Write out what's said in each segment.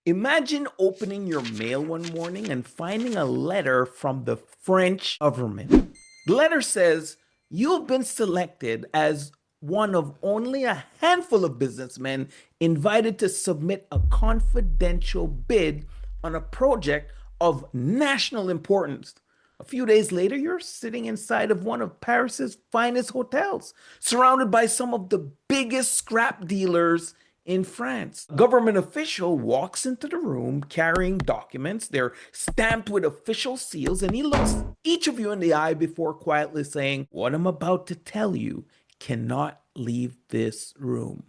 Imagine opening your mail one morning and finding a letter from the French government. The letter says, "You've been selected as one of only a handful of businessmen invited to submit a confidential bid on a project of national importance." A few days later, you're sitting inside of one of Paris's finest hotels, surrounded by some of the biggest scrap dealers in France. A government official walks into the room carrying documents. They're stamped with official seals, and he looks each of you in the eye before quietly saying, "What I'm about to tell you cannot leave this room."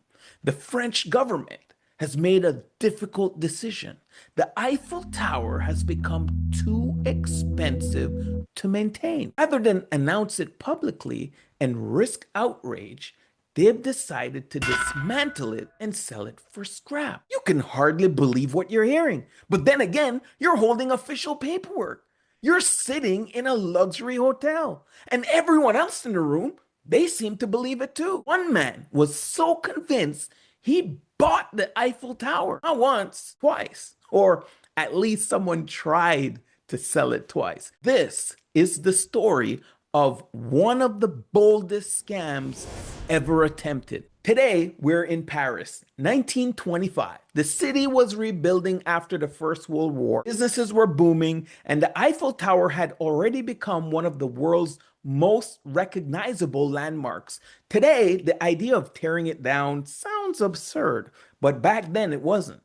The French government has made a difficult decision. The Eiffel Tower has become too expensive to maintain. Rather than announce it publicly and risk outrage, they've decided to dismantle it and sell it for scrap. You can hardly believe what you're hearing. But then again, you're holding official paperwork. You're sitting in a luxury hotel. And everyone else in the room, they seem to believe it too. One man was so convinced he bought the Eiffel Tower. Not once, twice. Or at least someone tried to sell it twice. This is the story of one of the boldest scams ever attempted. Today, we're in Paris, 1925. The city was rebuilding after the First World War. Businesses were booming, and the Eiffel Tower had already become one of the world's most recognizable landmarks. Today, the idea of tearing it down sounds absurd, but back then it wasn't.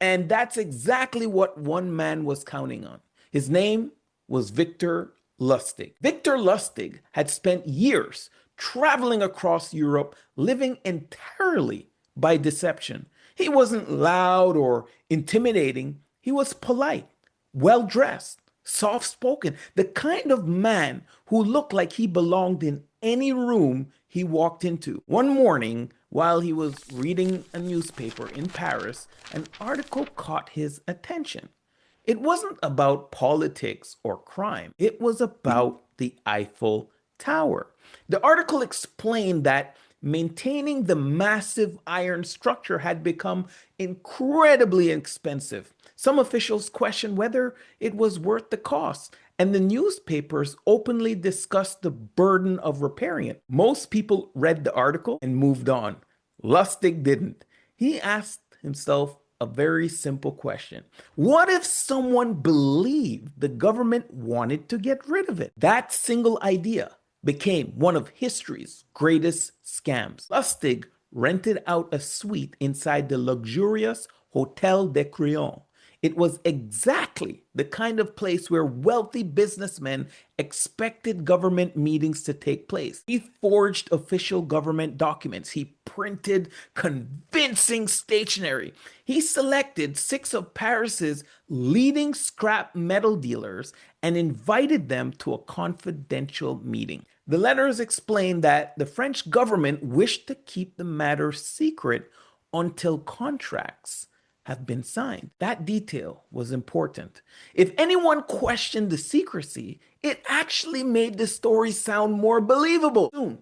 And that's exactly what one man was counting on. His name was Victor Lustig. Victor Lustig had spent years traveling across Europe, living entirely by deception. He wasn't loud or intimidating. He was polite, well-dressed, soft-spoken, the kind of man who looked like he belonged in any room he walked into. One morning, while he was reading a newspaper in Paris, an article caught his attention. It wasn't about politics or crime. It was about the Eiffel Tower. The article explained that maintaining the massive iron structure had become incredibly expensive. Some officials questioned whether it was worth the cost, and the newspapers openly discussed the burden of repairing it. Most people read the article and moved on. Lustig didn't. He asked himself a very simple question. What if someone believed the government wanted to get rid of it? That single idea became one of history's greatest scams. Lustig rented out a suite inside the luxurious Hotel de Crillon. It was exactly the kind of place where wealthy businessmen expected government meetings to take place. He forged official government documents. He printed convincing stationery. He selected 6 of Paris's leading scrap metal dealers and invited them to a confidential meeting. The letters explained that the French government wished to keep the matter secret until contracts have been signed. That detail was important. If anyone questioned the secrecy, it actually made the story sound more believable. Soon,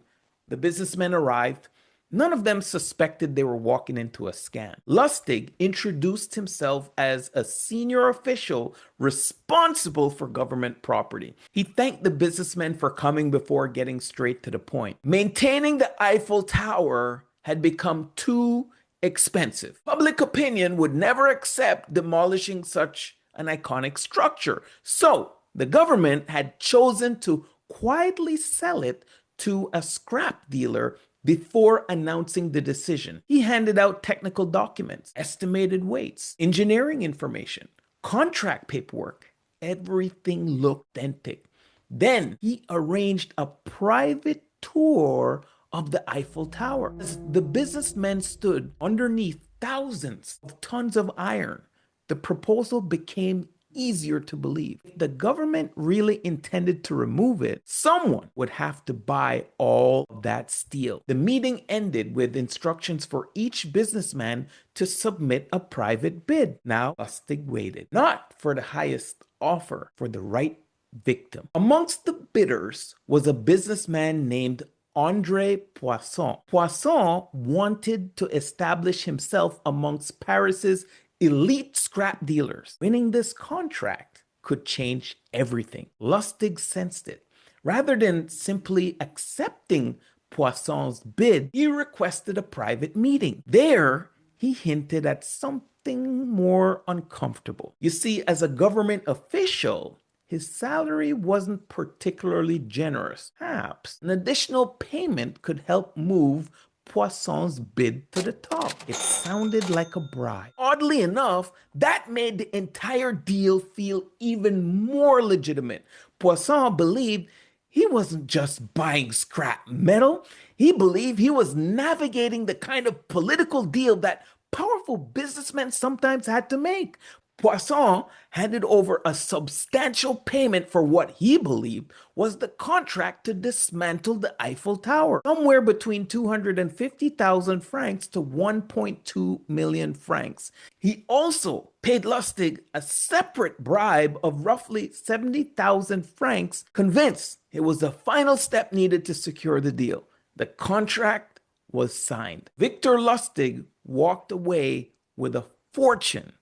the businessmen arrived. None of them suspected they were walking into a scam. Lustig introduced himself as a senior official responsible for government property. He thanked the businessmen for coming before getting straight to the point. Maintaining the Eiffel Tower had become too expensive. Public opinion would never accept demolishing such an iconic structure. So the government had chosen to quietly sell it to a scrap dealer before announcing the decision. He handed out technical documents, estimated weights, engineering information, contract paperwork. Everything looked authentic. Then he arranged a private tour of the Eiffel Tower. As the businessmen stood underneath thousands of tons of iron, the proposal became easier to believe. If the government really intended to remove it, someone would have to buy all of that steel. The meeting ended with instructions for each businessman to submit a private bid. Now, Lustig waited, not for the highest offer, for the right victim. Amongst the bidders was a businessman named André Poisson. Poisson wanted to establish himself amongst Paris's elite scrap dealers. Winning this contract could change everything. Lustig sensed it. Rather than simply accepting Poisson's bid, he requested a private meeting. There, he hinted at something more uncomfortable. You see, as a government official, his salary wasn't particularly generous. Perhaps an additional payment could help move Poisson's bid to the top. It sounded like a bribe. Oddly enough, that made the entire deal feel even more legitimate. Poisson believed he wasn't just buying scrap metal, he believed he was navigating the kind of political deal that powerful businessmen sometimes had to make. Poisson handed over a substantial payment for what he believed was the contract to dismantle the Eiffel Tower, somewhere between 250,000 francs to 1.2 million francs. He also paid Lustig a separate bribe of roughly 70,000 francs, convinced it was the final step needed to secure the deal. The contract was signed. Victor Lustig walked away with a fortune.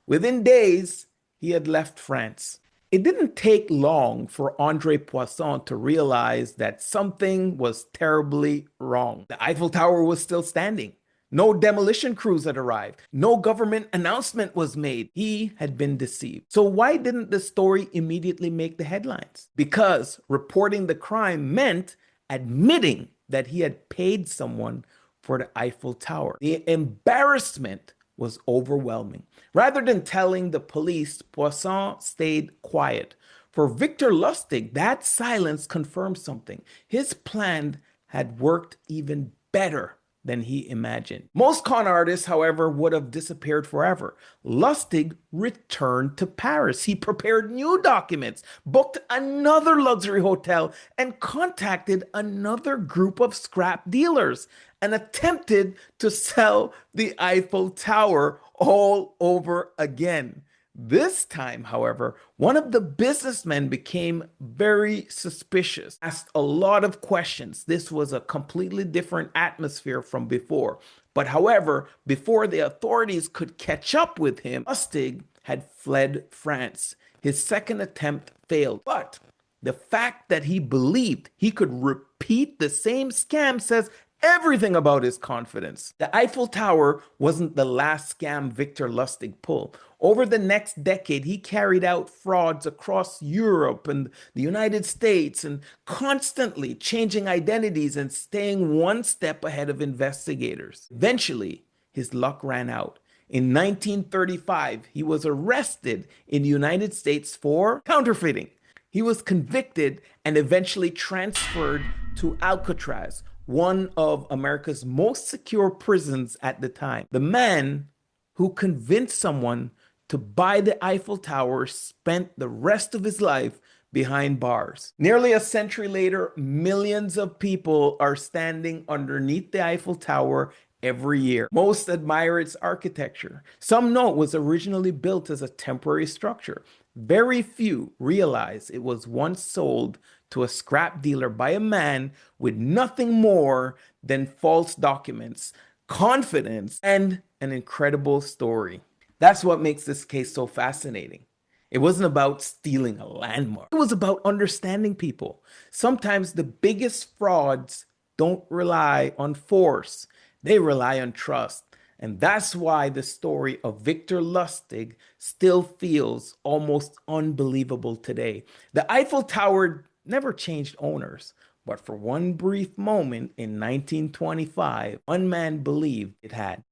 Within days, he had left France. It didn't take long for André Poisson to realize that something was terribly wrong. The Eiffel Tower was still standing. No demolition crews had arrived. No government announcement was made. He had been deceived. So why didn't the story immediately make the headlines? Because reporting the crime meant admitting that he had paid someone for the Eiffel Tower. The embarrassment was overwhelming. Rather than telling the police, Poisson stayed quiet. For Victor Lustig, that silence confirmed something. His plan had worked even better than he imagined. Most con artists, however, would have disappeared forever. Lustig returned to Paris. He prepared new documents, booked another luxury hotel, and contacted another group of scrap dealers and attempted to sell the Eiffel Tower all over again. This time, however, one of the businessmen became very suspicious, asked a lot of questions. This was a completely different atmosphere from before. But however, before the authorities could catch up with him, Lustig had fled France. His second attempt failed. But the fact that he believed he could repeat the same scam says everything about his confidence. The Eiffel Tower wasn't the last scam Victor Lustig pulled. Over the next decade, he carried out frauds across Europe and the United States and constantly changing identities and staying one step ahead of investigators. Eventually, his luck ran out. In 1935, he was arrested in the United States for counterfeiting. He was convicted and eventually transferred to Alcatraz, one of America's most secure prisons at the time. The man who convinced someone to buy the Eiffel Tower spent the rest of his life behind bars. Nearly a century later, millions of people are standing underneath the Eiffel Tower every year. Most admire its architecture. Some know it was originally built as a temporary structure. Very few realize it was once sold to a scrap dealer by a man with nothing more than false documents, confidence, and an incredible story. That's what makes this case so fascinating. It wasn't about stealing a landmark. It was about understanding people. Sometimes the biggest frauds don't rely on force. They rely on trust. And that's why the story of Victor Lustig still feels almost unbelievable today. The Eiffel Tower never changed owners, but for one brief moment in 1925, one man believed it had.